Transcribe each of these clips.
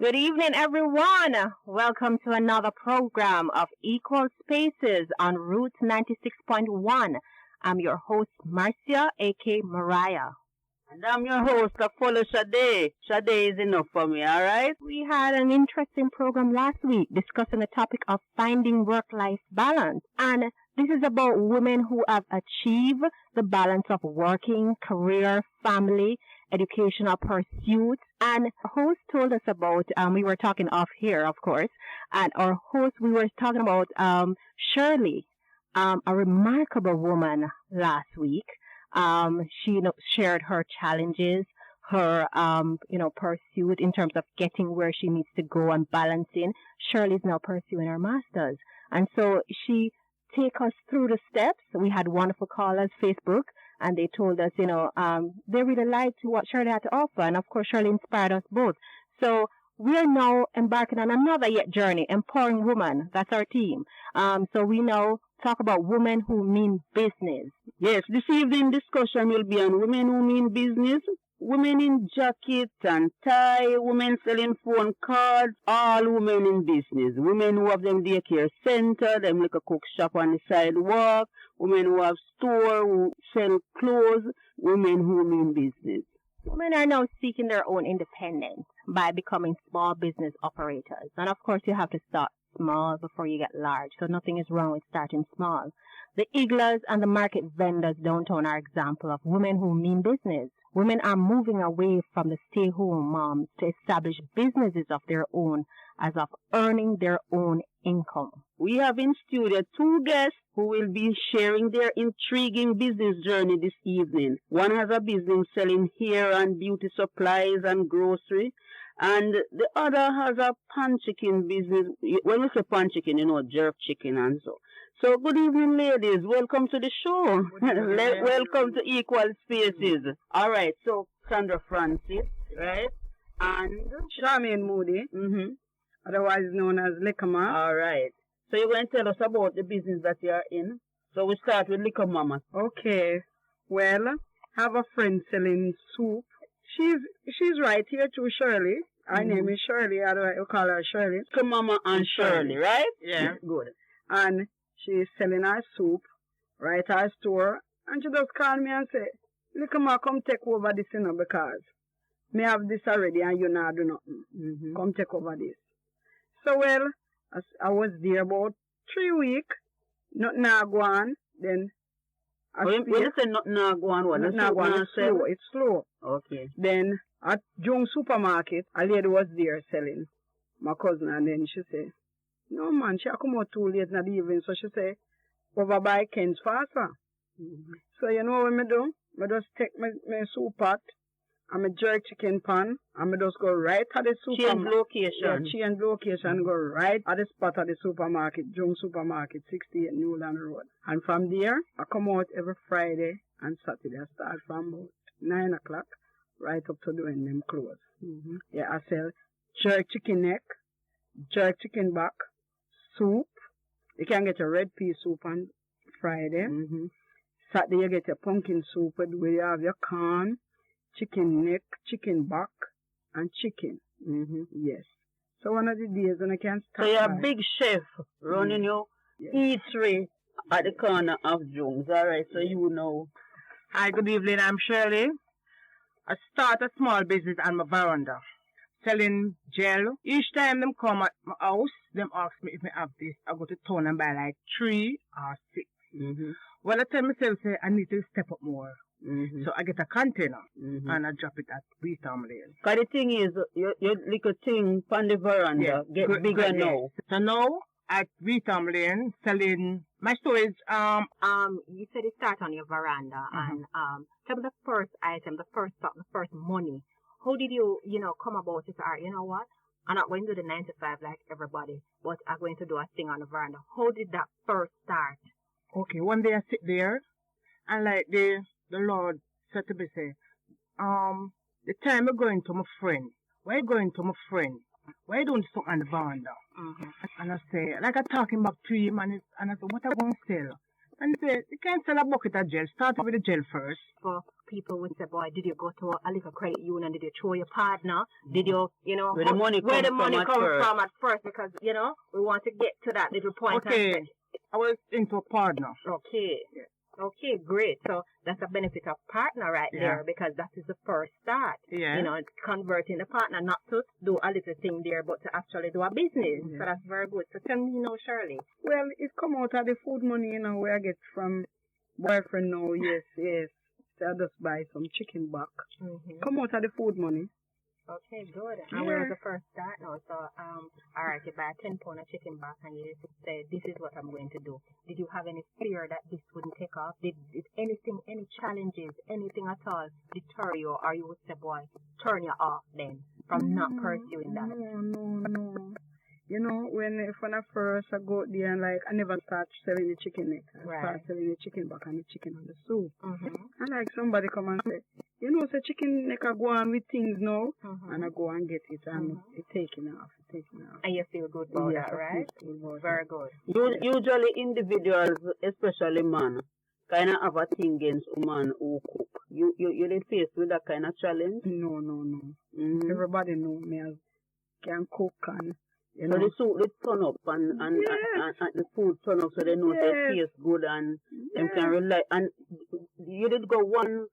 Good evening, everyone. Welcome to another program of Equal Spaces on Route 96.1. I'm your host, Marcia, aka Mariah. And I'm your host, Follow Sade. Sade is enough for me, alright? We had an interesting program last week discussing the topic of finding work-life balance. And this is about women who have achieved the balance of working, career, family, educational pursuits. And our host told us about, we were talking off here, of course, and our host, we were talking about Shirley, a remarkable woman last week. She shared her challenges, her, pursuit in terms of getting where she needs to go and balancing. Shirley is now pursuing her master's. And so she take us through the steps. We had wonderful callers, Facebook, and they told us, they really liked what Shirley had to offer. And of course, Shirley inspired us both. So we are now embarking on another yet journey, empowering women. That's our team. So we now talk about women who mean business. Yes, this evening discussion will be on women who mean business, women in jacket and tie, women selling phone cards, all women in business. Women who have them daycare center, them like a cook shop on the sidewalk, women who have store, who sell clothes, women who mean business. Women are now seeking their own independence by becoming small business operators. And of course, you have to start small before you get large. So nothing is wrong with starting small. The Iglas and the market vendors downtown are example of women who mean business. Women are moving away from the stay-home moms to establish businesses of their own as of earning their own income. We have in studio two guests who will be sharing their intriguing business journey this evening. One has a business selling hair and beauty supplies and grocery, and the other has a pan chicken business. When we say pan chicken, jerk chicken and so. So good evening, ladies. Welcome to the show. Welcome to Equal Spaces. All right, so Sandra Francis, right? And Charmaine Moody, otherwise known as Liquor Mama. All right. So you're going to tell us about the business that you are in. So we start with Liquor Mama. Okay. Well, have a friend selling soup. She's right here too, Shirley. Her name is Shirley. I don't call her Shirley. Liquor Mama and Shirley, right? Yeah. Good. And she's selling her soup right at her store. And she just called me and say, Liquor Mama, come take over this, because me have this already and you not do nothing. Come take over this. So, well, I was there about 3 weeks. Nothing go on. Then when you say nothing go on, what? Nothing go on. It's slow. Okay. Then at Jung supermarket, a lady was there selling, my cousin, and then she said, no man, she come out too late in the evening, so she said, over by Ken's faster. So you know what I do? I just take my soup pot, and my jerk chicken pan, and I just go right at the supermarket. Change location. Yeah, change location, go right at the spot at the supermarket, Jung supermarket, 68 Newland Road. And from there, I come out every Friday and Saturday. I start from about 9 o'clock, right up to doing them clothes. Yeah, I sell jerk chicken neck, jerk chicken back, soup. You can get a red pea soup on Friday. Saturday you get a pumpkin soup where you have your corn, chicken neck, chicken back, and chicken. Yes. So one of the days when I can start. So you're a big chef running your eatery at the corner of Jones. All right, so you know. Hi, good evening. I'm Shirley. I start a small business on my veranda, selling gel. Each time them come at my house, them ask me if I have this. I go to town and buy like 3 or 6. Well, I tell myself, say, I need to step up more. So I get a container and I drop it at Retail Lane. Because the thing is, your little thing on the veranda get bigger now. So now, at Retail Lane, selling, my store is, you said it start on your veranda, and tell me the first item, the first stock, the first money. How did you, come about it? Or, you know what? I'm not going to do the 9 to 5 like everybody, but I'm going to do a thing on the veranda. How did that first start? Okay, one day I sit there, and like the Lord said to me, say, the time you're going to my friend, where you going to my friend? Why you doing something on the veranda? And I say, like I'm talking back to him, and I said, what I going to sell? And say, you can't sell a bucket of gel. Start with the gel first. For people would say, boy, did you go to a little credit union? Did you show your partner? Did you, Where the money where the come money from at come first. from at first? Because, we want to get to that little point. Okay. And I was into a partner. okay. Okay, great. So that's a benefit of partner right Yeah. there, because that is the first start. Yeah. Converting the partner, not to do a little thing there, but to actually do a business. Yeah. So that's very good. So tell me, Shirley. Well, it come out of the food money, where I get from boyfriend now, yes. So I just buy some chicken back. Mm-hmm. Come out of the food money. Okay, good. And where was Yeah. the first start now? So, all right, you buy 10 pound of chicken back and you say, this is what I'm going to do. Did you have any fear that this wouldn't take off? Did anything, any challenges, anything at all deter you, or you would say, boy, turn you off then from not pursuing that? No. When I first I go there and I never start selling the chicken neck. I Right. start selling the chicken back and the chicken on the soup. Mm-hmm. And somebody come and say, say chicken neck I go on with things now. Mm-hmm. And I go and get it and Mhm. it's taking off. And you feel good about Yes, that, I right? feel good about Very good. Usually individuals, especially man, kind of have a thing against woman who cook. You did face with that kind of challenge? it. No. Mm-hmm. Everybody know me as can cook and So the soup they turn up and the food turn up so they know Yes. it tastes good and them can rely. And you did go one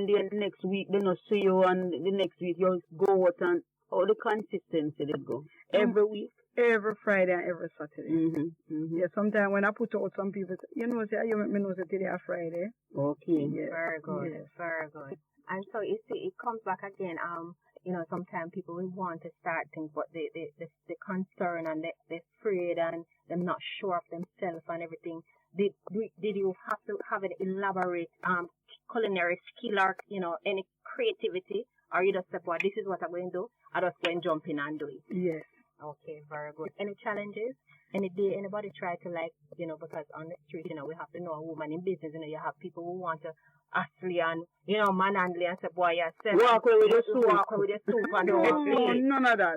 day and the next week they not see you and the next week you go out and all the consistency did go. Every week? every Friday and every Saturday. Mm-hmm. Yeah, sometimes when I put out some people say, you make me know that today is Friday. Okay. Yeah. Very good. Yes. Very good. And so you see, it comes back again. Sometimes people will want to start things, but the concern and the afraid and them not sure of themselves and everything. Did you have to have an elaborate culinary skill or any creativity, or you just say, "Boy, this is what I'm going to do. I just go and jump in and do it." Yes. Okay, very good. Any challenges? Any day anybody try to because on the street, we have to know a woman in business, you have people who want to actually and, manhandle and say, boy, Walk away with the soup. Walk away with the soup and No, all. none of that.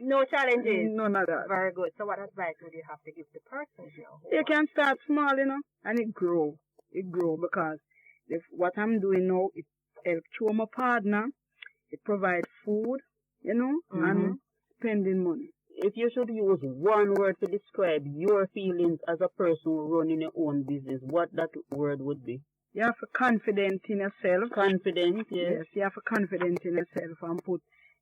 No challenges. None of that. Very good. So what advice would you have to give the person, You can start small, and it grow. It grow because what I'm doing now, it helps show my partner. It provides food, and spending money. If you should use one word to describe your feelings as a person who running your own business, what that word would be? You have to confident in yourself. Confidence, yes. Yes, you have to confident in yourself and put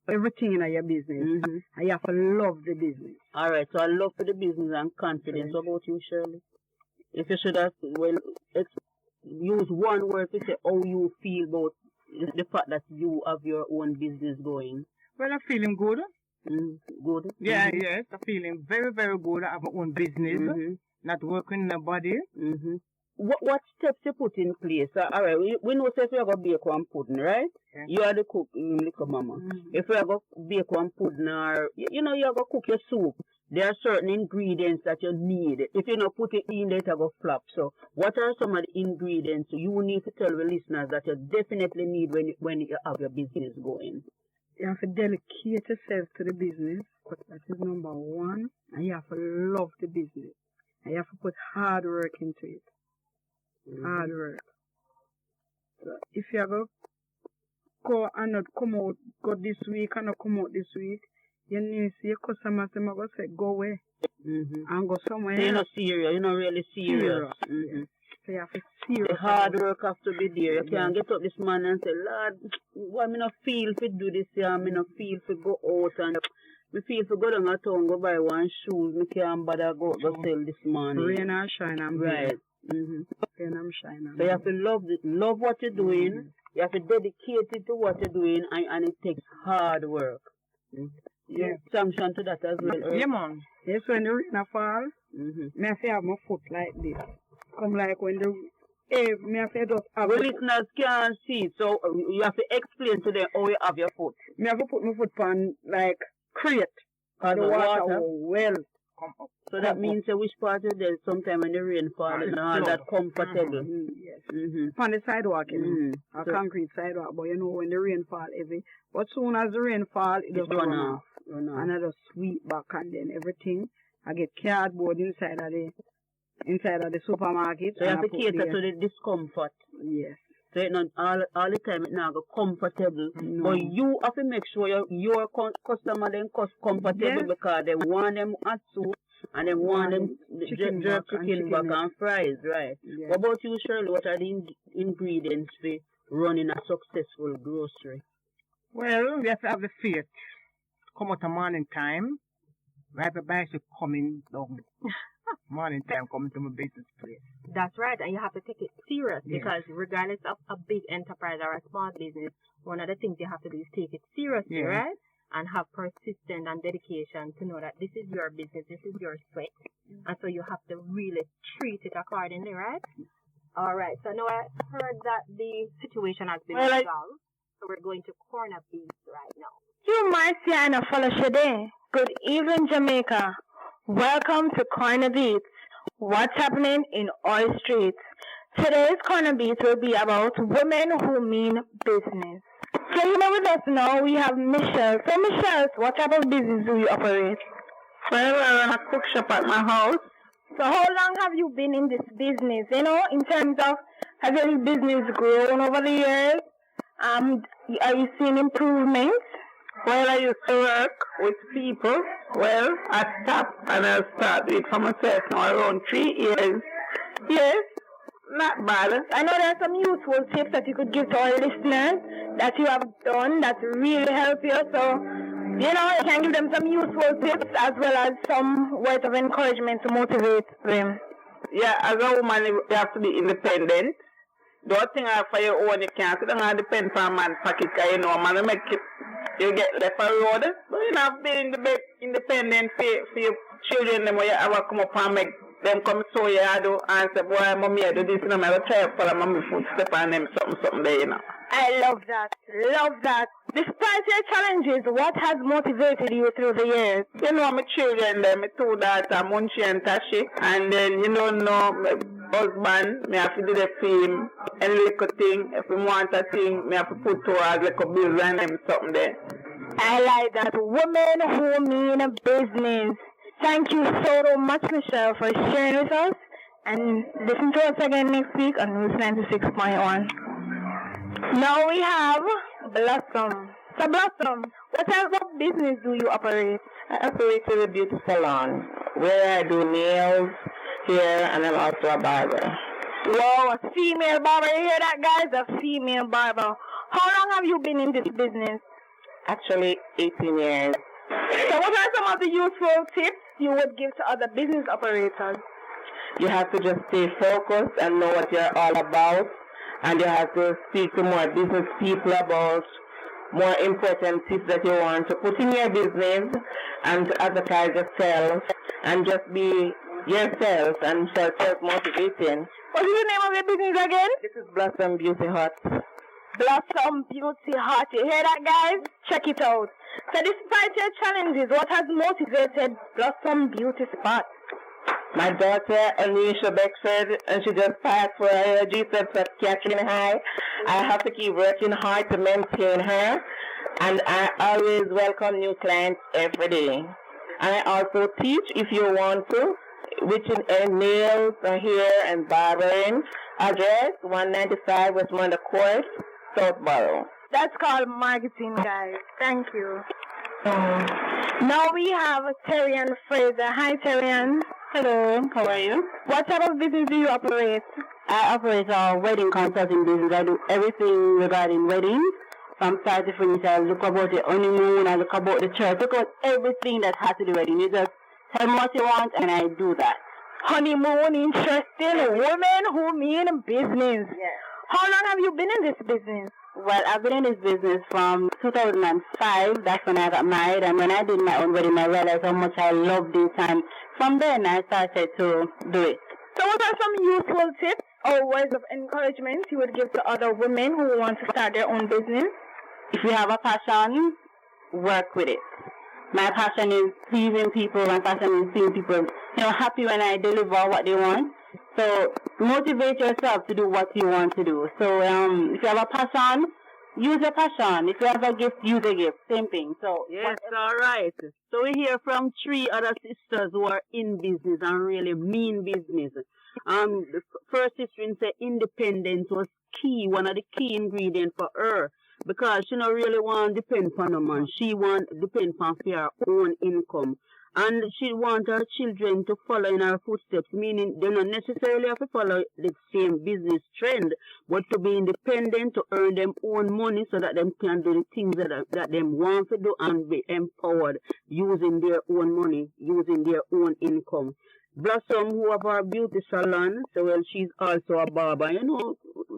everything in your business. Mm-hmm. And you have to love the business. All right, so I love for the business and confidence. Right. What about you, Shirley? If you should have, use one word to say how you feel about the fact that you have your own business going. Well, I'm feeling good. Good? Yeah, yes. I'm feeling very, very good. I have my own business. Mm-hmm. Not working nobody. Mm-hmm. What steps you put in place? All right, we know if you have a bake one pudding, right? Yeah. You are the cook, little mama. Mm-hmm. If you have a bake one pudding or, you have to cook your soup, there are certain ingredients that you need. If you don't put it in there, it will flop. So what are some of the ingredients you need to tell the listeners that you definitely need when you have your business going? You have to dedicate yourself to the business. That is number one. And you have to love the business. And you have to put hard work into it. Hard work. So if you go and not come out, go this week and not come out this week, you need to see your customers, them are going to say, go away and go somewhere So you're else. not serious. You're not really serious. Serious. So you have to The serious. hard about it. work have to be there. You can't get up this morning and say, Lord, why me not feel to do this here? Me not feel to go out and me feel to go down a town, go buy one shoes. Me can't bother go sell this morning. Rain or shine, I'm Right. here. Mm-hmm. Rain and shine. I'm So you have to love what you're doing. You have to dedicate it to what you're doing, and it takes hard work. Yeah. Sanction to that as well. Yeah, man. Yes, when the rain fall, me have to have my foot like this. Come like when me have to just have Well, my listeners can't see, so you have to explain to them how you have your foot. me have to put my foot on like crate. On The the water water. well. Come up. So that means which part of there sometime when the rain falls and all Flood. that comfortable. Yes. Mm-hmm. On the sidewalk, a So- concrete sidewalk. But when the rain fall heavy, but soon as the rain fall, it just run off. Run off. And I just sweep back and then everything. I get cardboard inside of the inside of the supermarket. So you and have I to put cater there. to the discomfort. Yes. So it not all the time it not go comfortable. No. But you have to make sure your customer them comfortable Yes. because they want them hot soup and they want them chicken jerk back and chicken back chicken and fries, right? Yes. What about you, Shirley? What are the ingredients for running a successful grocery? Well, we have to have the faith. Come out the morning time. We have a bicycle coming down. Morning time coming to my business place. That's right, and you have to take it serious Yeah. because regardless of a big enterprise or a small business, one of the things you have to do is take it seriously, Yeah. right? And have persistence and dedication to know that this is your business, this is your sweat, and so you have to really treat it accordingly, right? All right, so now I heard that the situation has been resolved, so we're going to corner beef right now. You Marciana Folashade. Good evening, Jamaica. Welcome to Corner Beats. What's happening in all streets? Today's Corner Beats will be about women who mean business. So here with us now we have Michelle. So Michelle, what type of business do you operate? Well, I run a cook shop at my house. So how long have you been in this business? You know, in terms of has your business grown over the years? Are you seeing improvements? Well, I used to work with people. Well, I stopped and I started it for myself now around 3 years. Yes, not bad. I know there are some useful tips that you could give to our listeners that you have done that really help you. So, you know, you can give them some useful tips as well as some words of encouragement to motivate them. Yeah, as a woman, you have to be independent. Don't think for your own, you can't. You don't depend on a man's pocket, because you know, man, make it, you get left a road. But you have to be independent for your children, them, where you ever come up and make them come so you do and say, boy, mommy, I do this, and I'm going to try to follow mommy footstep and them something there, you know. I love that. Love that. Despite your challenges, what has motivated you through the years? You know, my children, my two daughters, Munchi and Tashi, and then, you know, my husband, me have to do the film, and little thing, if we want a thing, me have to put towards like a bill and them something there. I like that. Women who mean business. Thank you so much, Michelle, for sharing with us, and listen to us again next week on News 96.1. Now we have Blossom. So Blossom, what type of business do you operate? I operate in a beauty salon where I do nails, hair, and I'm also a barber. Wow, a female barber. You hear that, guys? A female barber. How long have you been in this business? Actually, 18 years. So what are some of the useful tips you would give to other business operators? You have to just stay focused and know what you're all about. And you have to speak to more business people about more important tips that you want to put in your business and to advertise yourself and just be yourself and self-motivating. What is the name of your business again? This is Blossom Beauty Hut. Blossom Beauty Hut. You hear that, guys? Check it out. So despite your challenges, what has motivated Blossom Beauty Spot? My daughter, Anisha Beckford, and she just passed for her GCSEs at Catherine High. I have to keep working hard to maintain her, and I always welcome new clients every day. I also teach, if you want to, which in nails, hair, and barbering. Address 195 Westmoreland Court, Southborough. That's called marketing, guys. Thank you. Now we have Terrian Fraser. Hi, Terrian. Hello, how are you? What type of business do you operate? I operate a wedding consulting business. I do everything regarding weddings. From start to finish, I look about the honeymoon, I look about the church, look about everything that has to do with wedding. You just tell me what you want and I do that. Honeymoon, interesting. Women who mean business. Yes. How long have you been in this business? Well, I've been in this business from 2005. That's when I got married. And when I did my own wedding, I realized how much I loved it. And from then, I started to do it. So what are some useful tips or words of encouragement you would give to other women who want to start their own business? If you have a passion, work with it. My passion is pleasing people. My passion is seeing people, happy when I deliver what they want. So motivate yourself to do what you want to do. So if you have a passion, Use your passion. If you have a gift, use a gift. Same thing. So yes, all right. So we hear from 3 other sisters who are in business and really mean business. The first sister say independence was key, one of the key ingredients for her. Because she don't really want to depend on a man. She want to depend on her own income. And she want her children to follow in her footsteps, meaning they don't necessarily have to follow the same business trend, but to be independent, to earn them own money so that they can do the things that they want to do and be empowered using their own money, using their own income. Blossom, who have her beauty salon, so well, she's also a barber. You know,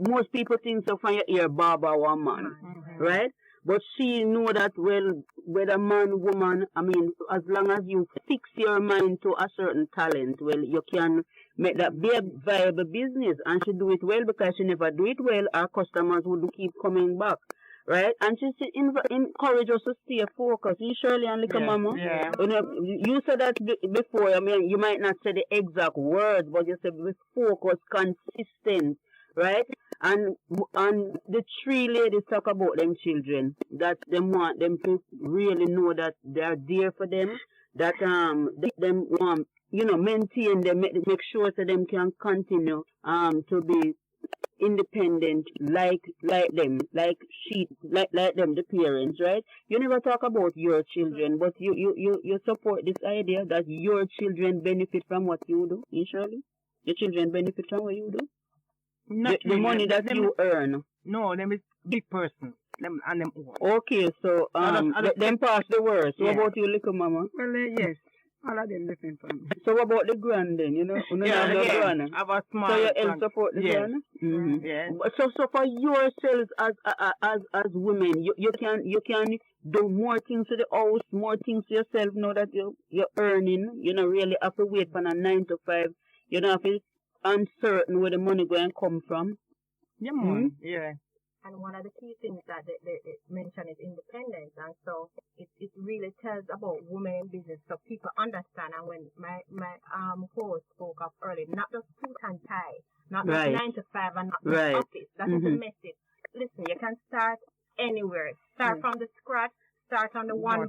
most people think so from your ear, barber or a man, right? But she know that, well, whether man, woman, I mean, as long as you fix your mind to a certain talent, well, you can make that be a viable business. And she do it well because she never do it well. Our customers would keep coming back, right? And she encourage us to stay focused. You Shirley and little mama. Yeah. You know, you said that before. I mean, you might not say the exact words, but you said be focused, consistent. Right? And the 3 ladies talk about them children, that they want them to really know that they are there for them, that them want, you know, maintain them, make sure that them can continue to be independent like them, like them, the parents, right? You never talk about your children, but you support this idea that your children benefit from what you do, Shirley? Your children benefit from what you do? Not The money that you earn. No, them is big person. Them and them own. Okay, so them pass the word. So Yeah. what about you, little mama? Well, yes. All of them different from me. So what about the grand then? You know, Yeah, the again, grand. have a small. So you help grand- support the Yes. grand. Mm-hmm. Yeah. So for yourselves as women, you can do more things to the house, more things to yourself. Know that you're earning. You know, really have to wait for a 9 to 5. You don't have to uncertain where the money going to come from. Yeah, man. Yeah. And one of the key things that they mention is independence. And so it really tells about women in business so people understand. And when my host spoke of earlier, not just suit and tie, not just Right. 9 to 5 and not Right. just office. That is the Mhm. message. Listen, you can start anywhere. Start from the scratch. Start on the one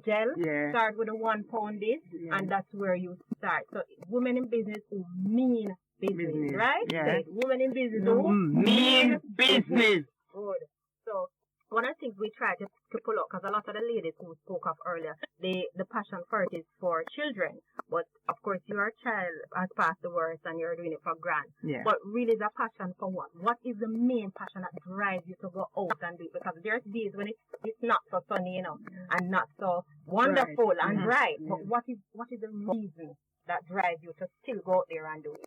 gel. Yeah. Start with a £1 this, and that's where you start. So women in business who mean business, right? Yeah. Say it. Women in business who Mean business. Good. So one of the things we try to pull up, because a lot of the ladies who spoke of earlier, the passion for it is for children. But of course, your child has passed the worst and you're doing it for grand. Yeah. But really, the passion for what? What is the main passion that drives you to go out and do it? Because there's days when it's not so sunny, you know, and not so wonderful and bright. But what is the reason that drives you to still go out there and do it?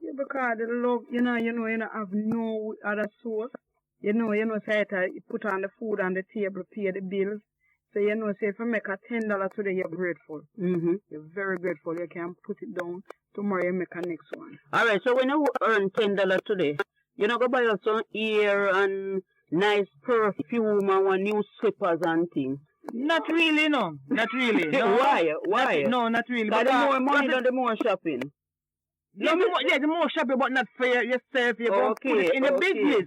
Yeah, because the love, you know, have no other source. You know, say you put on the food on the table, pay the bills. So, you know, say if you make a $10 today, you're grateful. Mm-hmm. You're very grateful. You can put it down. Tomorrow you make a next one. All right, so when you earn $10 today, you know, go buy us some ear and nice perfume and one new slippers and things. Not really, no. Not really. No. Why? No, not really. Because the more money, because the more shopping. the more shopping, but not for yourself. You go put it in the business.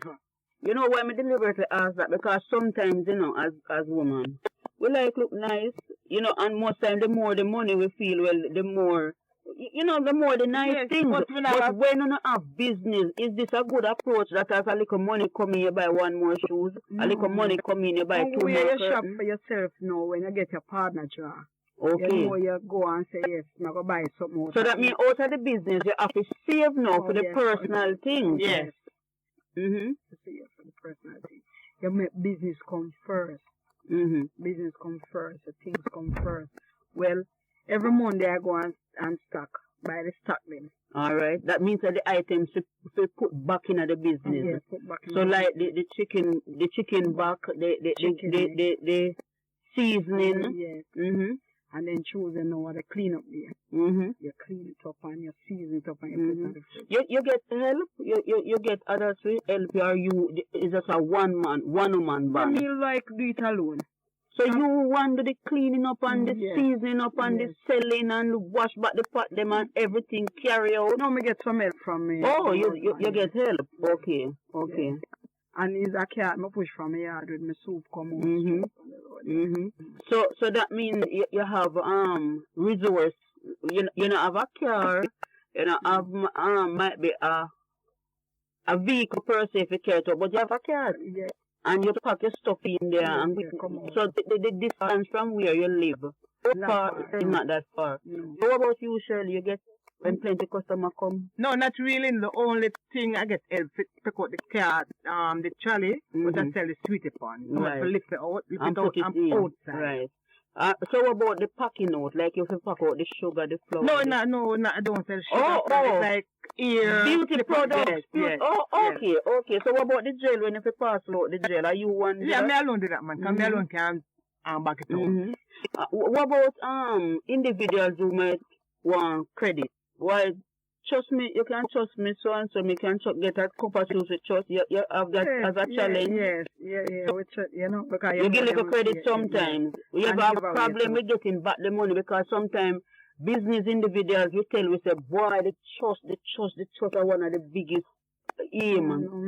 You know why I deliberately ask that? Because sometimes, you know, as women, we like look nice, you know, and most time the more the money we feel, well, the more, you know, the more the nice Yes, things. but when you don't have business, is this a good approach that as a little money come in, you buy one more shoes, a little money come in, you buy two Where more you shop curtains? for yourself now when you get your partner jar. Okay. You know, you go and say, yes, I'm going to buy something more. So that means out of the business, you have to save now for the yes. personal things. Yes. Mm-hmm. To save for the personal thing. You make business come first. Mm-hmm. Business come first. The things come first. Well, every Monday I go and stock. Buy the stock then. All right. That means that the items to put back in the business. Yes, put back in So the like the chicken back, the seasoning. Yes. Mhm. And then choosing now what to clean up there. Mhm. You clean it up and you season it up and you put it on the fridge. You get help. You get others to help you, or you is just a one woman I band. mean, like do it alone. So you want to do the cleaning up and the Yes. seasoning up and the selling and wash back the pot them and everything carry out. Now me get some help from me. Oh, you get help. Okay. And he's a cat me push from my yard with my soup come out. Mhm. Mhm. So that means you have resource. You know have a car. You know have might be a vehicle per se if you care to, but you have a car. Yeah. And you pack your stuff in there, Yeah, and yeah, come on. so the distance from where you live, Not far, far. is not that far. No. So what about you, Shirley? You get when plenty customer come? No, not really. The only thing I get help to pick out the car, the trolley, but I Mhm. sell the sweetie pan. Someone Right. to lift it out, And put it and in. outside. Right. So what about the packing out? Like if you pack out the sugar, the flour. No, the- no, I don't sell sugar. Oh, It's oh. like ear. Beauty slipper. products. Yes, Beauty- yes. Oh, yes. okay, okay. So what about the gel when if you pass out the gel? Are you one? do Yeah, that? me alone do that, man. Because me Mhm. alone can back it up. Mhm. What about individuals who might want credit? Why? Trust me, you can trust me so and so. Me can get a cup of juice with trust. You have that as a challenge. Yes, with you know, because You give know little them credit see it, sometimes. We And have a give away problem too. with getting back the money because sometimes business individuals we tell we say, boy, the trust are one of the biggest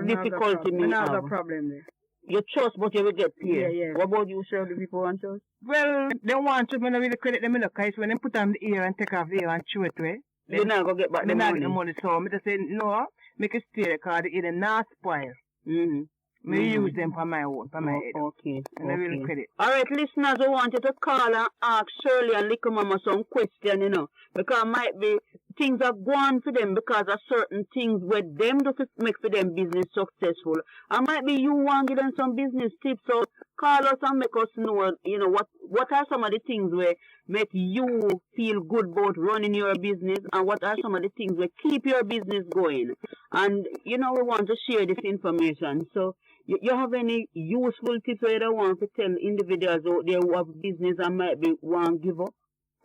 difficulty me me have a have. problem there. You trust, but you will get paid. Yeah, yeah. What about you, Shirley? People want trust? Well, they want to, when I really credit them, because when they put on the ear and take off the ear and chew it away, You're not gonna get back they the not money. get the money. So I just say, no, make it stay because the ear not spoil. Mm-hmm. Me Mhm. use them for my own, for my head. Okay. And I really okay. credit. All right, listeners, I want you to call and ask Shirley and Little Mama some question, you know, because might be things are going for them because of certain things where them do to make for them business successful. And might be you want to give them some business tips, so call us and make us know, you know, what are some of the things where make you feel good about running your business and what are some of the things where keep your business going. And, you know, we want to share this information. So, you have any useful tips where you want to tell individuals out there who have business and might be want to give up?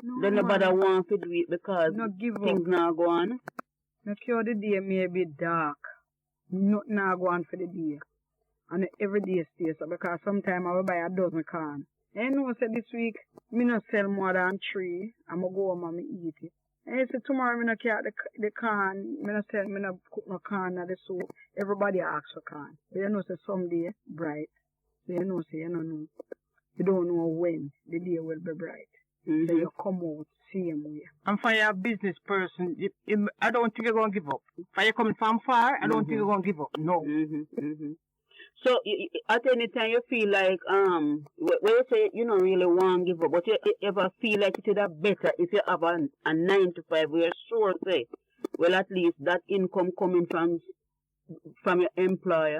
No, Then nobody man. want to do it because Not give up. things not go on. Make sure the day may be dark. Nothing not go on for the day. And every day stay so because sometimes I will buy a dozen can. And you know, say this week, me not sell more than 3. I'm going to go home and me eat it. And you say tomorrow, me not carry the can. Me not sell, me not cook no can or the soup. Everybody asks for can. But you know, say someday, bright. So you know, say you don't know. You don't know when the day will be bright. So Mm-hmm. you come out same way. And for your business person, I don't think you're going to give up. For you coming from far, I don't think you're going to give up. No. So at any time you feel like when you say you don't really want to give up, but you ever feel like it would have better if you have a 9 to 5 where you're sure say, well at least that income coming from your employer,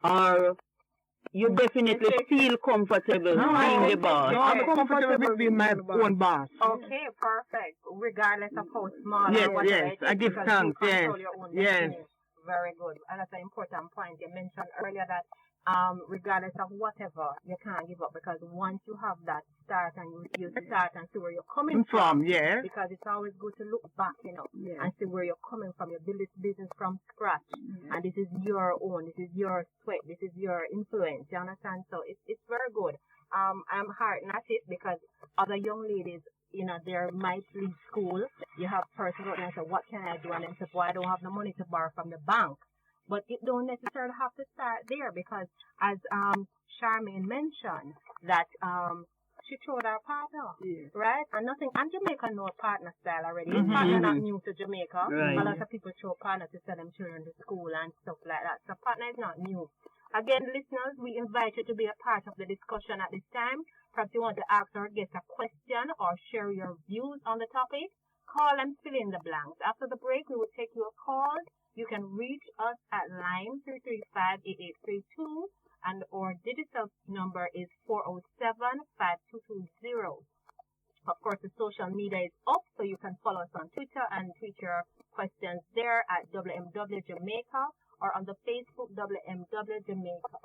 or you definitely feel comfortable being the boss. I'm comfortable with being my own boss. Okay, perfect. Regardless of how small Yes, or whatever yes, it is, I give because thanks, you yes, control your own yes. destiny. Very good. And that's an important point. You mentioned earlier that regardless of whatever, you can't give up because once you have that start and you start and see where you're coming From, yeah. because it's always good to look back, you know, Yeah. and see where you're coming from. You build this business from scratch, and this is your own, this is your sweat, this is your influence. You understand? So it's very good. I'm heartened at it because other young ladies, you know, they might leave school. You have persons out there and say, what can I do? And then say, boy, I don't have the money to borrow from the bank. But it don't necessarily have to start there because as Charmaine mentioned that she told her partner, right? And Jamaica know partner style already. Partner not new to Jamaica. Right. A lot of people throw partner to send them children to school and stuff like that. So partner is not new. Again, listeners, we invite you to be a part of the discussion at this time. Perhaps you want to ask or get a question or share your views on the topic. Call and fill in the blanks. After the break, we will take your call. You can reach us at line 335-8832 and our digital number is 407-5220. Of course, the social media is up, so you can follow us on Twitter and tweet your questions there at WMW Jamaica or on the Facebook WMW Jamaica.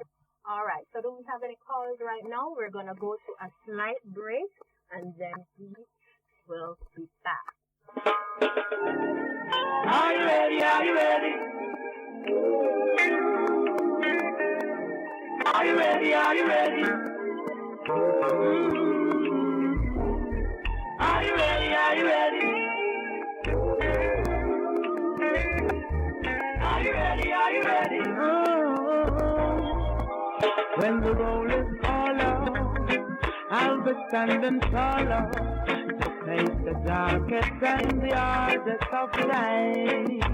All right, so do we have any calls right now? We're going to go to a slight break and then we will be back. Are you ready? Are you ready? Are you ready? Are you ready? Are you ready? Are you ready? Are you ready? Are you ready? When the roll is hollow, I'll be standing taller to face the darkest and the hardest of life.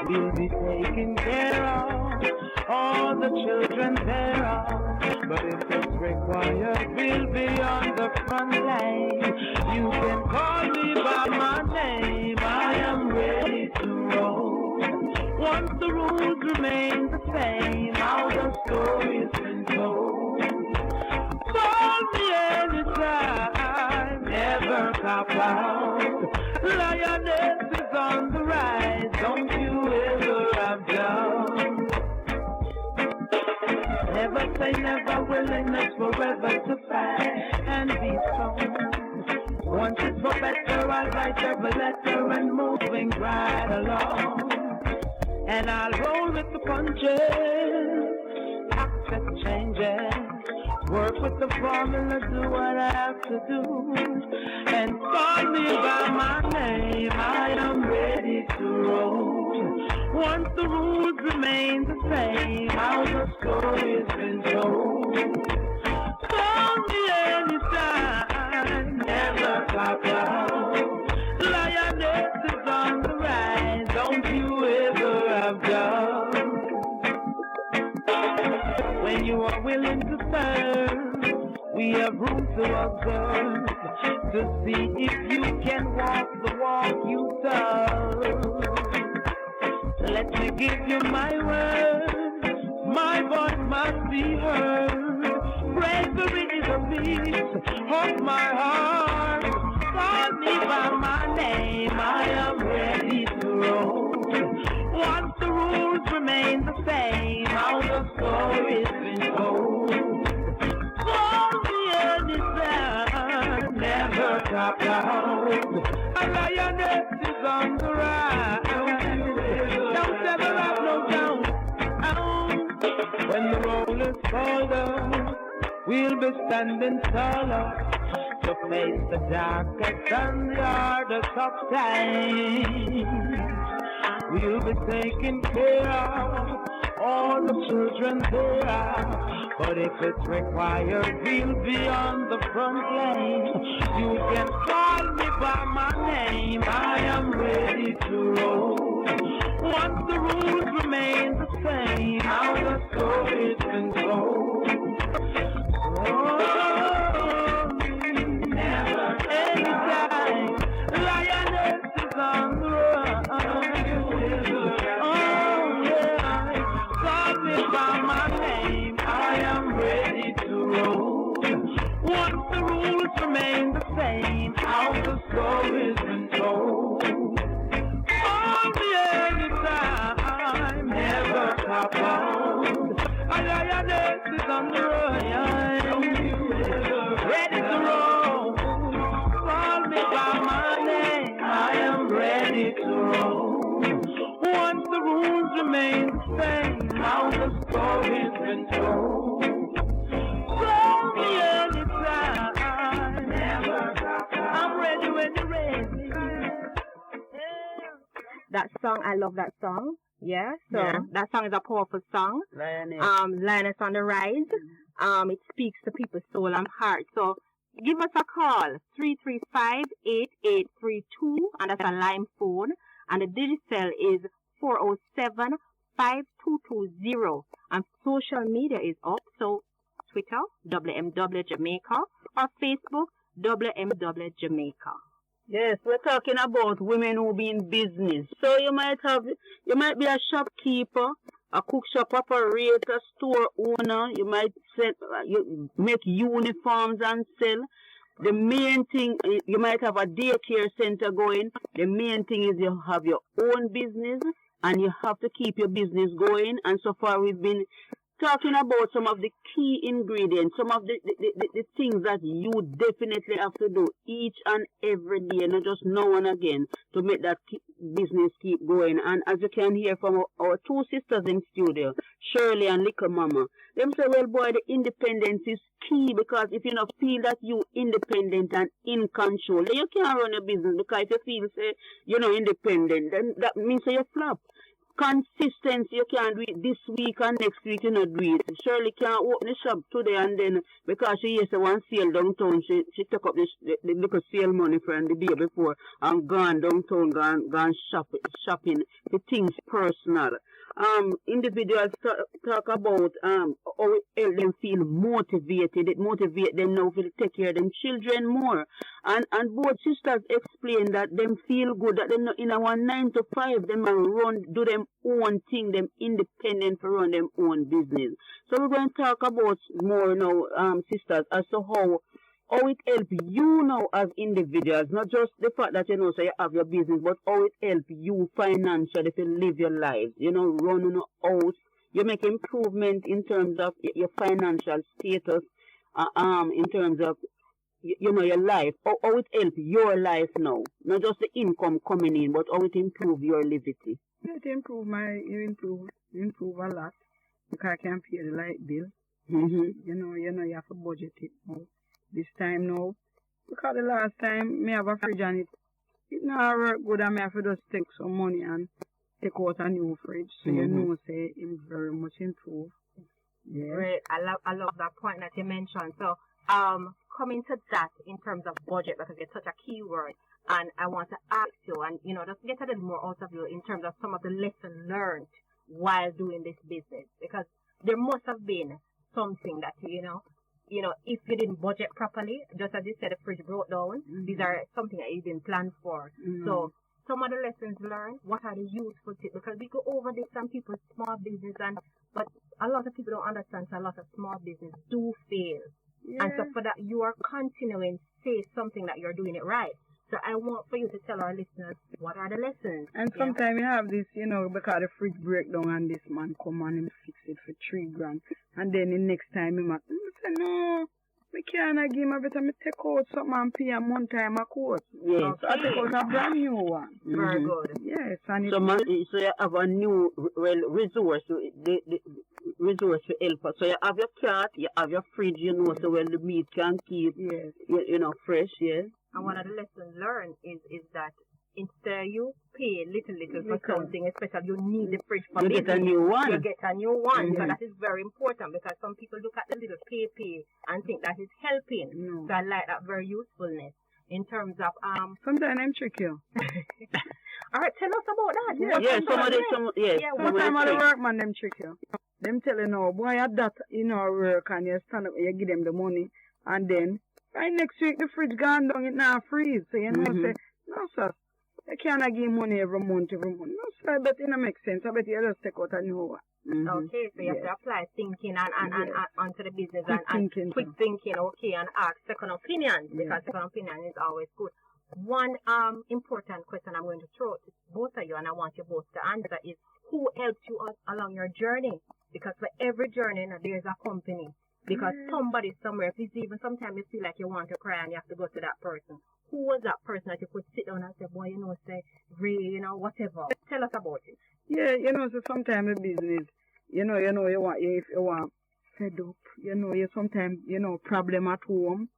We'll be taking care of all the children thereof. But if it's required, we'll be on the front line. You can call me by my name, I am ready to roll. Once the rules remain the same, how the story's been told. Call me anytime, never cop out. Lioness is on the rise, don't you ever have doubt. Never say never, willingness forever to fight and be strong. Once it's for better, I'll write every letter and moving right along. And I'll roll with the punches, accept changes, work with the formula, do what I have to do. And call me by my name, I am ready to roll. Once the rules remain the same, how the story's been told. Call me anytime, never cop out. Lioness is on the rise, don't you ever have doubt. When you are willing to serve, we have room to observe, to see if you can walk the walk you serve. Let me give you my word, my voice must be heard. Bravery is a piece of my heart. Call me by my name, I am ready to roll. Once the rules remain the same, how the story's been told. Call me anytime, never cop out. A lioness is on the rise. Don't ever have no doubt. When the roll is colder, we'll be standing taller to face the darkest and the hardest of times. We'll be taking care of all the children there. But if it's required, we'll be on the front line. You can call me by my name, I am ready to roll. Once the rules remain the same, how the story's been told. Oh, never anytime, lioness is on the run. Oh yeah, call me by my name, I am ready to roll. Once the rules remain the same, how the story's been told. Call me anytime, never cop out. A lioness is on the run, ready to roll. Call me by my name, I am ready to roll. Once the rules remain the same, how the story's been told. Call me anytime, never cop out. I'm ready when you're ready. That song, I love that song. Yeah, so that song is a powerful song. Lioness. Lioness on the Rise. It speaks to people's soul and heart. So give us a call, 335-8832, and that's a line phone. And the digital is 407-5220. And social media is up, so Twitter, WMW Jamaica, or Facebook, WMW Jamaica. Yes, we're talking about women who be in business. So you might be a shopkeeper, a cook shop operator, store owner. You might you make uniforms and sell. The main thing, you might have a daycare center going. The main thing is you have your own business and you have to keep your business going. And so far we've been talking about some of the key ingredients, some of the things that you definitely have to do each and every day, not just now and again, to make that business keep going. And as you can hear from our two sisters in studio, Shirley and Little Mama, them say, well, boy, the independence is key, because if you don't feel that you independent and in control, then you can't run a business, because if you feel, say, you're not independent, then that means that you flop. consistency. You can't do it this week and next week you not do it. Shirley can't open the shop today and then because she used to one sale downtown, she took up the little sale money from the day before and gone downtown, gone shopping the things personal. Individuals talk about how it help them feel motivated. It motivate them now to take care of them children more. And both sisters explain that them feel good, that them not in a 9 to 5, them run, do them own thing, them independent for run them own business. So we're going to talk about more now, sisters, as to how it help you now as individuals, not just the fact that you know so you have your business, but how it help you financially to live your life. You know, run your house, you make improvement in terms of your financial status, in terms of you know your life. How it help your life now, not just the income coming in, but how it improve your liberty. It improve a lot because I can pay the light bill. Mm-hmm. You know you have to budget it now. This time now, because the last time me have a fridge and it not work good and me have to just take some money and take out a new fridge. So you know say it's very much improved. Yeah. Great. I love that point that you mentioned. So coming to that in terms of budget, because it's such a key word, and I want to ask you and just get a little more out of you in terms of some of the lessons learned while doing this business, because there must have been something that if you didn't budget properly, just as you said, the fridge broke down, these are something that you didn't plan for. So some of the lessons learned, what are the useful tips? Because we go over this, some people's small business, but a lot of people don't understand, so a lot of small business do fail. Yeah. And so for that, you are continuing to say something that you're doing it right. So I want for you to tell our listeners, what are the lessons? And sometimes you have this, because the fridge break down and this man come on and fix it for $3,000. And then the next time he say, no, we can't give him, I better me take out something and pay him one time a quote. Yes. Okay. So I take out a brand new one. Very good. Yes. And so you have a new resource, the resource to help us. So you have your cat, you have your fridge, so well the meat can keep, fresh, yes. And one of the lessons learned is that instead you pay little for something, especially you need the fridge for you get a new one. You get a new one. So that is very important because some people look at the little pay and think that is helping. No. So I like that very usefulness in terms of sometimes I'm trick you. All right, tell us about that. Sometimes the workman them trick you. Them tell you no, boy at that work and you stand up, you give them the money and then right next week the fridge gone down, it now freeze. So say, no sir, you can't give money every month. No sir, but it don't make sense. I bet you just take out a new one. Okay, so you have to apply thinking and onto the business and quick thinking, okay, and ask second opinions because second opinion is always good. One important question I'm going to throw to both of you and I want you both to answer is who helped you along your journey? Because for every journey there's a company. Because somebody somewhere, if it's even sometimes you feel like you want to cry and you have to go to that person. Who was that person that you could sit down and say, boy, say, Ray, whatever. Tell us about it. Yeah, so sometimes the business, you want, if you want fed up, you sometimes, problem at home,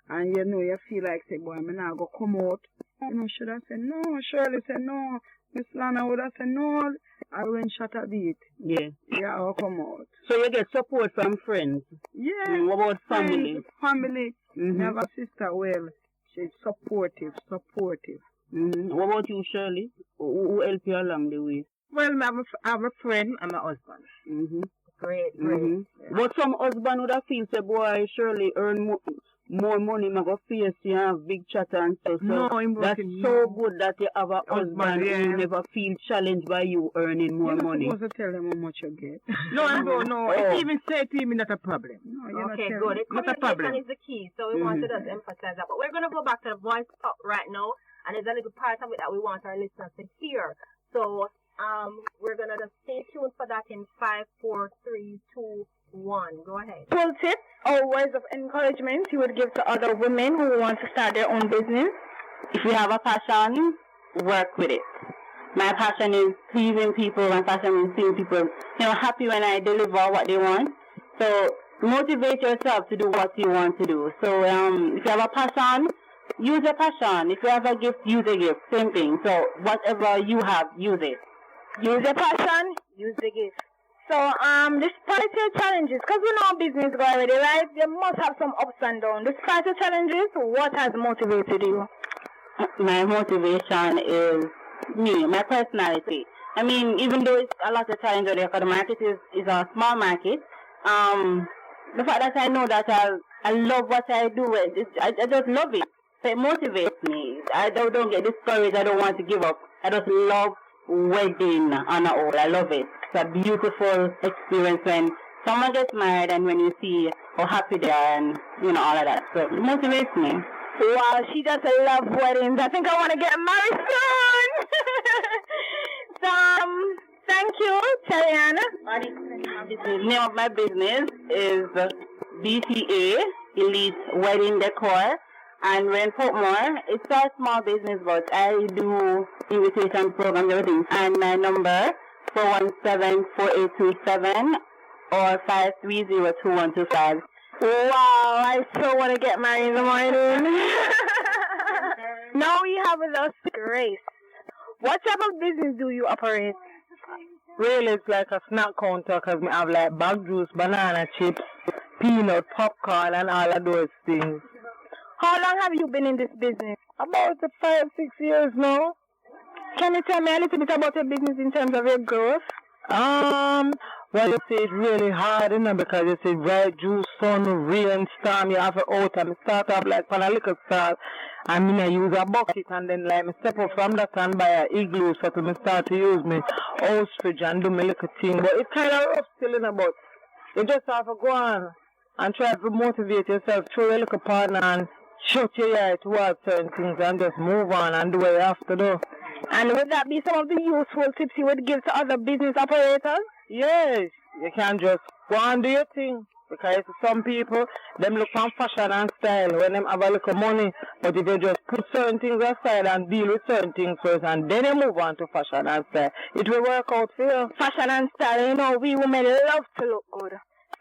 and you feel like, say, boy, I'm not going to come out. Should I say, no, Shirley say, no. Miss Lana would have said, no, I went shut a bit. Yeah. Yeah, I'll come out. So you get support from friends? Yeah. What about family? Family. I have a sister, well, she's supportive. What about you, Shirley? Who help you along the way? Well, I have a friend and my husband. Great. But some husband would have feel, say, boy, Shirley earn more money, I go face you have big chatter and stuff. So that's so good that you have a husband who never feel challenged by you earning more money. You're not supposed to tell them how much you get. No. It's even say to him, not a problem. No, okay, good. Not a problem. Communication is the key, so we want to just emphasize that. But we're going to go back to the voice talk right now, and there's a little part of it that we want our listeners to hear. So we're going to just stay tuned for that in 5, 4, 3, 2, 1. Go ahead. Full tips or words of encouragement you would give to other women who want to start their own business? If you have a passion, work with it. My passion is pleasing people. My passion is seeing people, happy when I deliver what they want. So motivate yourself to do what you want to do. So if you have a passion, use your passion. If you have a gift, use a gift. Same thing. So whatever you have, use it. Use your passion, use the gift. So, despite your challenges, because we know business go already, right? You must have some ups and downs. Despite your challenges, what has motivated you? My motivation is me, my personality. I mean, even though it's a lot of challenge out there, because the market is a small market, the fact that I know that I love what I do, I just love it. So it motivates me. I don't get discouraged. I don't want to give up. I just love wedding on a whole. I love it. It's a beautiful experience when someone gets married and when you see how happy they are and, all of that. So it motivates me. Wow, she just loves weddings. I think I want to get married soon. So, thank you, Cherianna. The name of my business is BTA, Elite Wedding Decor. And we're in Portmore. It's a small business, but I do invitation programs, everything. And my number, 417-4827 or 530-2125. Wow, I so want to get married in the morning. Now we have with us Grace. What type of business do you operate? Really, it's like a snack counter because we have like bag juice, banana chips, peanut, popcorn, and all of those things. How long have you been in this business? About 5-6 years now. Can you tell me a little bit about your business in terms of your growth? Well, you see, it's really hard, because you see, bright juice, sun, rain, storm, you have to out, and start off like on a little start, and I use a bucket, and then like, I step up from that and buy an igloo, so I start to use my house fridge and do my little thing, but it's kind of rough still, but you just have to go on and try to motivate yourself through your little partner and shut your eye towards certain things and just move on and do what you have to do. And would that be some of the useful tips you would give to other business operators? Yes, you can just go and do your thing. Because some people, them look on fashion and style when them have a little money. But if you just put certain things aside and deal with certain things first and then you move on to fashion and style, it will work out for you. Fashion and style, we women love to look good.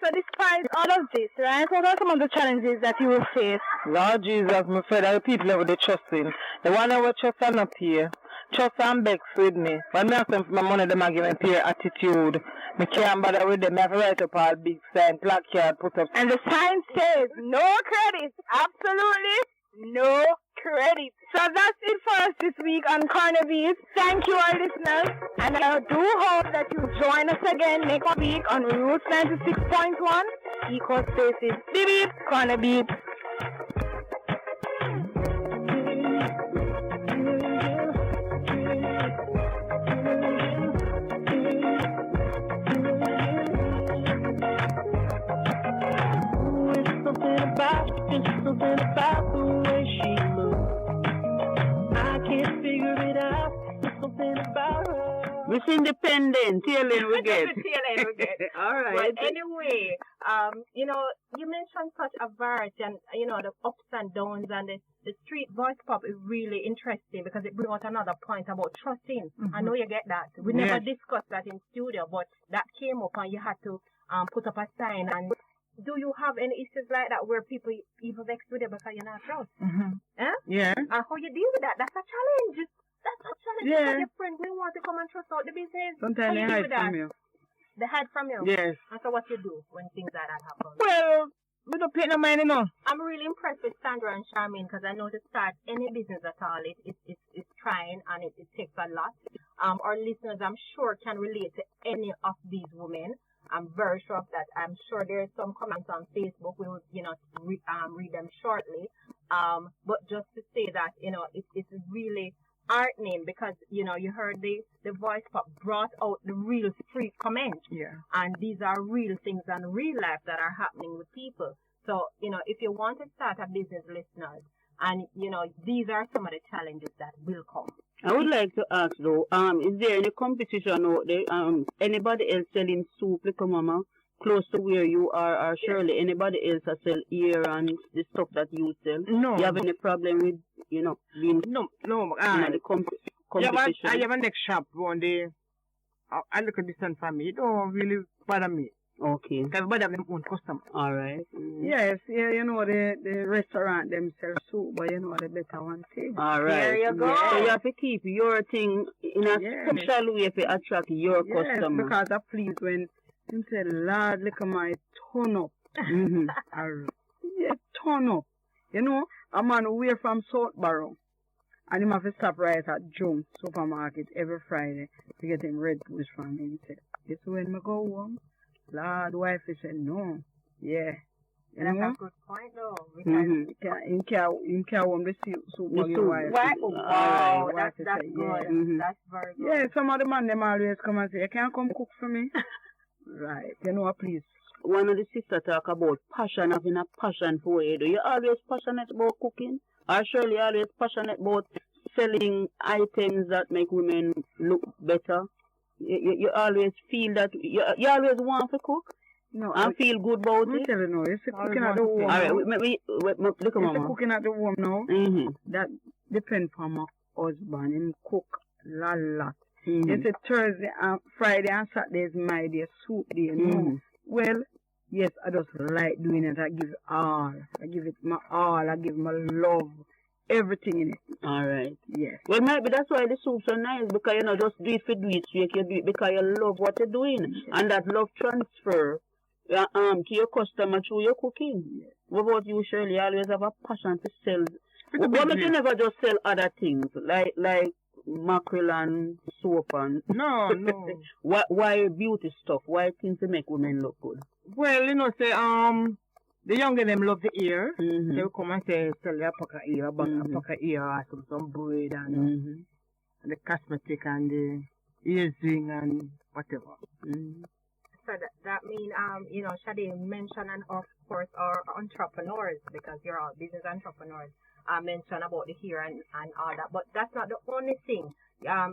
So despite all of this, right, what are some of the challenges that you will face? Lord Jesus, I'm afraid that the people that they trust in. The one that will trust and not pay. Trust and begs with me. When I ask them for my money, they might give me pay attitude. I can't bother with them. I have to write up all big sign, placard, put up. And the sign says, no credit. Absolutely no credit. So that's it for us this week on Corner Beats. Thank you, our listeners. And I do hope that you join us again next week on Roots 96.1 Eco Spaces. Beep beep, Corner Beats. Something about the way she looks. I can't figure it out. Something about her. Miss Independent, TLN we get. TLN we get. All right. But anyway, you mentioned such a variety and, the ups and downs and the street voice pop is really interesting because it brings out another point about trusting. Mm-hmm. I know you get that. We never discussed that in studio, but that came up and you had to put up a sign. And do you have any issues like that where people even vex with you because you're not trust? Mm-hmm. Eh? Yeah. And how you deal with that? That's a challenge. That's a challenge. Yeah. Because your friend will want to come and trust out the business. Sometimes they hide from you. They hide from you? Yes. And so what you do when things like that happen? Well, we don't pay no mind, I'm really impressed with Sandra and Charmaine because I know to start any business at all, it's trying and it takes a lot. Our listeners, I'm sure, can relate to any of these women. I'm very sure of that. I'm sure there's some comments on Facebook. We will, read them shortly. But just to say that, it's really heartening because, you heard the voice pop brought out the real street comments. Yeah. And these are real things and real life that are happening with people. So, if you want to start a business, listeners, and, these are some of the challenges that will come. I would like to ask though, is there any competition out there? Anybody else selling soup, like mama, close to where you are, or surely anybody else that sell ear and the stuff that you sell? No. You have any problem with, being No. the competition? I have a next shop one day. I look at distance from me. It don't really bother me. Okay. Everybody have their own customer. All right. Yes, yeah, you know, the restaurant them sell soup, but you know the better one thing. All right. There you go. Yeah. So you have to keep your thing in a Yes. special way to attract your Yes, customer. because I please when him say, Lord, look at my turn up. Mm-hmm. Yeah, turn up. You know, a man away from Southborough, and him have to stop right at Jung supermarket every Friday to get him red push from him. He said, this when me go home, Lord, wife, he said, no. Yeah. You That's know? a good point, though. Because Mm-hmm. Him can't want the soup The for your soup. wife. Wow, Alright, wow, wife, that's he say, good. yeah. Mhm. That's very good. Yeah, some of the man them always come and say, you can't come cook for me. Right. You know what, please. One of the sisters talk about passion, having a passion for what you do. You always passionate about cooking? Or surely you always passionate about selling items that make women look better? You always feel that, you always want to cook No, and feel good about I'm it? telling you, you see Always cooking at want the to home. say. All right, now. look at You see mama. cooking at the home now. Mm-hmm. That depends on my husband. Him cook lot. Mm-hmm. You see Thursday and Friday and Saturday is my day, soup day. No. Mhm. Well, yes, I just like doing it. I give it all. I give it my all. I give my love. Everything in it. All right. Yes. Well, maybe that's why the soup's so nice, because you know, just do it for do it straight. You do it because you love what you're doing, and that love transfer to your customer through your cooking. What about you, Shirley? You always have a passion to sell. Why make you never just sell other things like mackerel and soap and No. why beauty stuff? Why things to make women look good? Well, you know, say, the younger them love the ear. Mm-hmm. They will come and say, sell your pack of ear, but Mhm. a pack of ear or some bread and Mm-hmm. the cosmetic and the earring and whatever. Mm-hmm. So that mean, you know, Shadi mentioned, and of course, our entrepreneurs, because you're all business entrepreneurs, mention about the hair and all that. But that's not the only thing.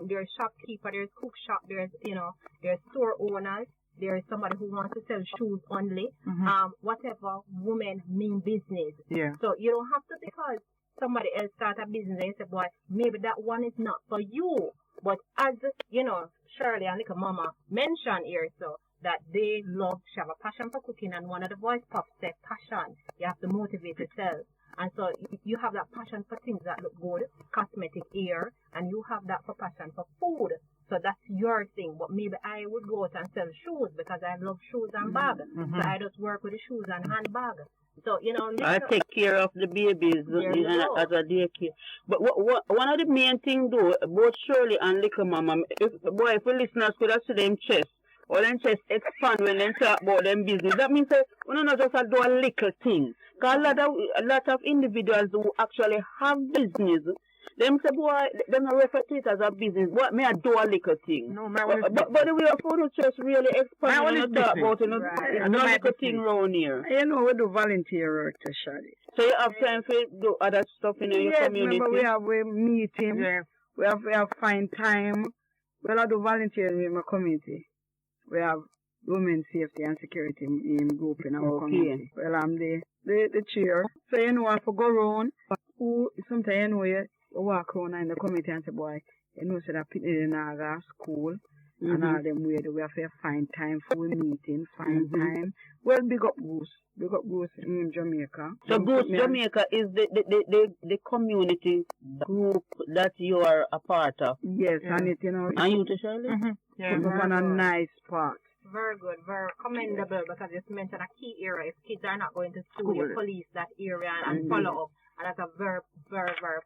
There's shopkeeper, there's cook shop, there's, you know, there's store owners, there's somebody who wants to sell shoes only. Mm-hmm. Whatever women mean business. Yeah. So you don't have to, because somebody else start a business and you say, boy, maybe that one is not for you. But as, you know, Shirley and little mama mentioned here, so that they love, she have a passion for cooking, and one of the voice pops said passion. You have to motivate yourself. And so you have that passion for things that look good, cosmetic ear, and you have that for passion for food. So that's your thing. But maybe I would go out and sell shoes because I love shoes and bags. Mm-hmm. So I just work with the shoes and handbag. So, you know, I take care of the babies There you go. as a daycare. But one of the main things, though, both Shirley and Little Mama, if the listeners could have seen them chest, or them chest expand when they talk about them business, that means that we don't just do a little thing. Because a lot of individuals who actually have business, them say, boy, them not refer to it as a business. Boy, may I do a little thing. No, my one is But the way of phone chest really My one expand is when you talk business. about it, Right. no No, my little thing business. round here. You know, we do volunteer work to Shadi. So you have time for do other stuff in your Yes, community? remember we meeting. Yeah. We have find time. Well, I do volunteering in my community. We have women safety and security in group in our Okay. community. Well, I'm the chair. So you know, I for go around. Who sometimes you know you walk around in the community and say, boy, you know, so that people in our school and all them way we have to find time for we meeting, find time. Well, big up Goose in Jamaica. So Them Goose put me on- Jamaica is the community group that you are a part of. Yes, Yeah. and it, you know, And you too, Shirley? Mm-hmm. Yeah. put up on a nice spot. very good, very commendable, because it's mentioned a key area. If kids are not going to school, you police that area and follow up. And that's a very, very, very,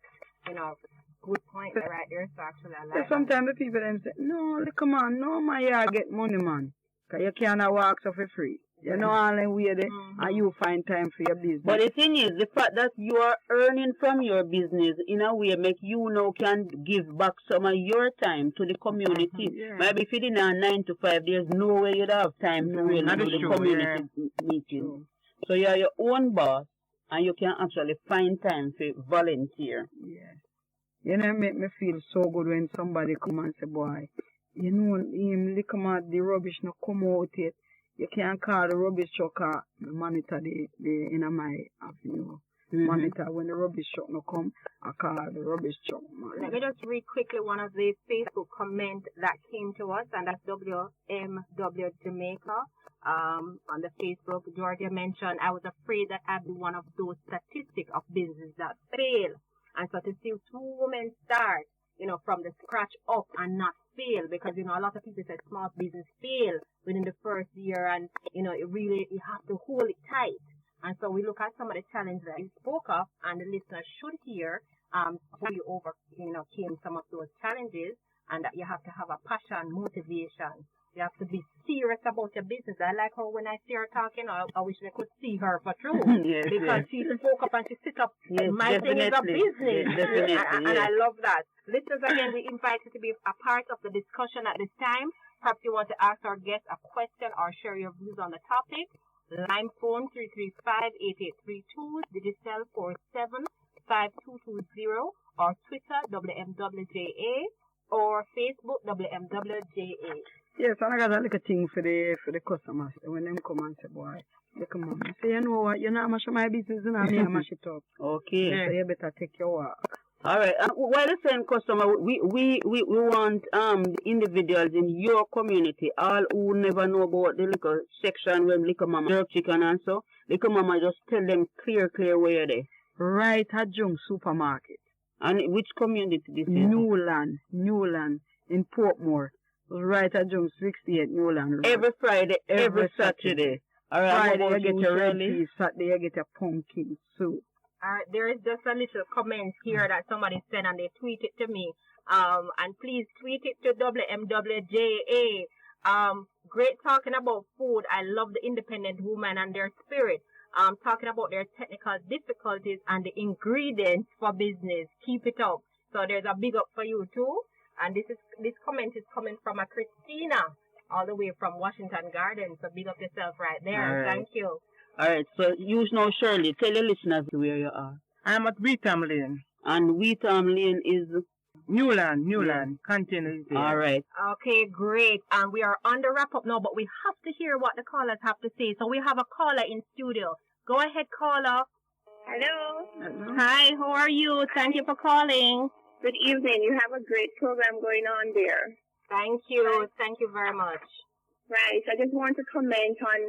you know, good point right there. So actually, I So like that. sometimes the people them say, no, come on, no man, you get money, man. Because you cannot walk so for free. You know, all them way there, and you find time for your business. But the thing is, the fact that you are earning from your business in a way make you now can give back some of your time to the community. Yeah. Maybe if you didn't have 9 to 5, there's no way you'd have time to No, really that do is the true, community meeting. So you are your own boss, and you can actually find time to volunteer. Yeah. You know, it make me feel so good when somebody come and say, boy, you know, him look at the rubbish no come out yet. You can't call the rubbish truck monitor the in my avenue. Monitor when the rubbish truck no come, I call the rubbish truck. Let me just read quickly one of the Facebook comments that came to us, and that's WMW Jamaica. on the Facebook. Georgia mentioned, I was afraid that I'd be one of those statistics of businesses that fail. And so to see 2 women start, from the scratch up and not fail, because, a lot of people say small business fail within the first year, and, you have to hold it tight. And so we look at some of the challenges that you spoke of, and the listeners should hear how you came some of those challenges, and that you have to have a passion, motivation. You have to be serious about your business. I like her when I see her talking. I wish they could see her for true. Yes, because she spoke up and she sit up. Yes, My thing is a business. Yes, definitely, and I love that. Listeners, again, we invite you to be a part of the discussion at this time. Perhaps you want to ask our guest a question or share your views on the topic. Line phone 335-8832, digital 475220, or Twitter WMWJA, or Facebook WMWJA. Yes, and I got a little thing for the customers when them come and say, boy, they come on. Say, you know what, mash my business and I mash it up. Okay. So you better take your work. All right. While the same customer, we want individuals in your community, all who never know about the liquor section when Liquor Mama jerk chicken and so. Liquor Mama just tell them clear where they. Right at Jung Supermarket. And which community this is? Newland in Portmore. Right at Jung 68 Newland Road. Every Friday, every Saturday. All right. Friday you get your red tea, Saturday you get a pumpkin soup. There is just a little comment here that somebody said, and they tweeted to me. And please tweet it to WMWJA. Great talking about food. I love the independent woman and their spirit. Talking about their technical difficulties and the ingredients for business. Keep it up. So there's a big up for you too. And this comment is coming from a Christina, all the way from Washington Garden. So big up yourself right there. Right. Thank you. All right, so you know, Shirley, tell your listeners where you are. I'm at Wheatham Lane. And Wheatham Lane is? Newland. Container is there. All right. Okay, great. And we are on the wrap-up now, but we have to hear what the callers have to say. So we have a caller in studio. Go ahead, caller. Hello. Hi, how are you? Thank you for calling. Good evening. You have a great program going on there. Thank you. Thank you very much. Right. I just want to comment on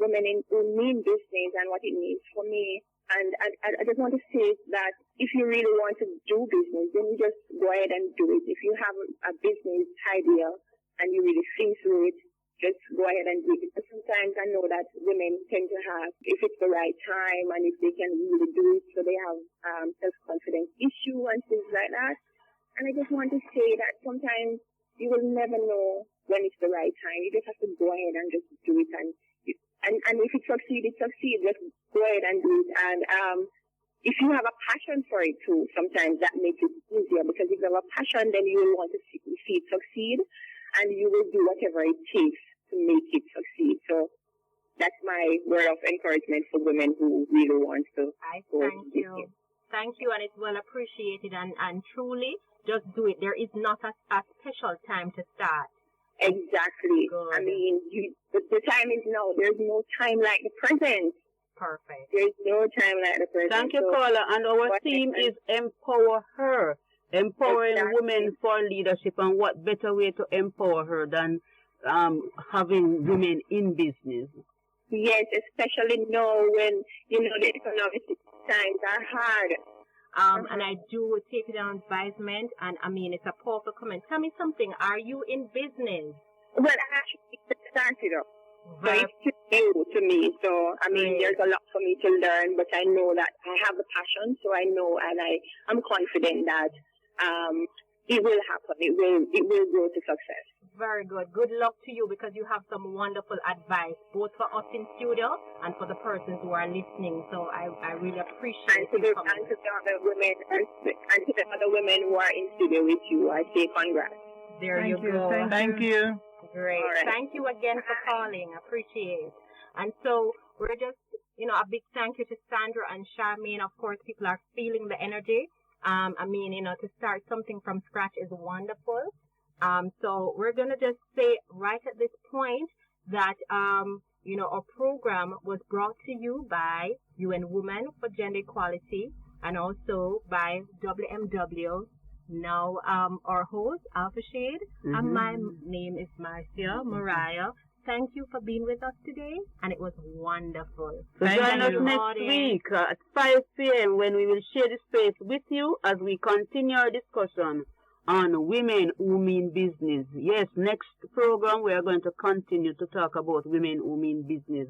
women who mean business and what it means for me. And I just want to say that if you really want to do business, then you just go ahead and do it. If you have a business idea and you really think through it, just go ahead and do it. But sometimes I know that women tend to have, if it's the right time and if they can really do it, so they have self-confidence issue and things like that. And I just want to say that sometimes you will never know when it's the right time. You just have to go ahead and just do it. And if it succeeds, it succeeds. Just go ahead and do it. And if you have a passion for it too, sometimes that makes it easier, because if you have a passion, then you will want to see it succeed, and you will do whatever it takes to make it succeed. So that's my word of encouragement for women who really want to. Thank you. Thank you, and it's well appreciated. And truly, just do it. There is not a special time to start. Exactly. Good. I mean, the time is now. There's no time like the present. Perfect. There's no time like the present. Thank you, caller. And our theme is Empower Her. Empowering women for leadership. And what better way to empower her than having women in business? Yes, especially now when, the economic times are hard. And I do take it on advisement, and I mean, it's a powerful comment. Tell me something. Are you in business? Well, I actually started up. So it's new to me. So, I mean, there's a lot for me to learn, but I know that I have the passion. So I know, and I'm confident that it will happen. It will grow to success. Very good. Good luck to you, because you have some wonderful advice, both for us in studio and for the persons who are listening. So I really appreciate and to the other women who are in studio with you, I say congrats. There you go. Thank you. Great. Right. Thank you again for calling. Appreciate. And so we're just, a big thank you to Sandra and Charmaine. Of course, people are feeling the energy. I mean, to start something from scratch is wonderful. So we're going to just say right at this point that, our program was brought to you by UN Women for Gender Equality, and also by WMW. Now, our host, Alpha Shade, and my name is Marcia Mariah. thank you for being with us today, and it was wonderful. So join us you. next week at 5 p.m. when we will share the space with you as we continue our discussion on women who mean business. Yes, next program we are going to continue to talk about women who mean business.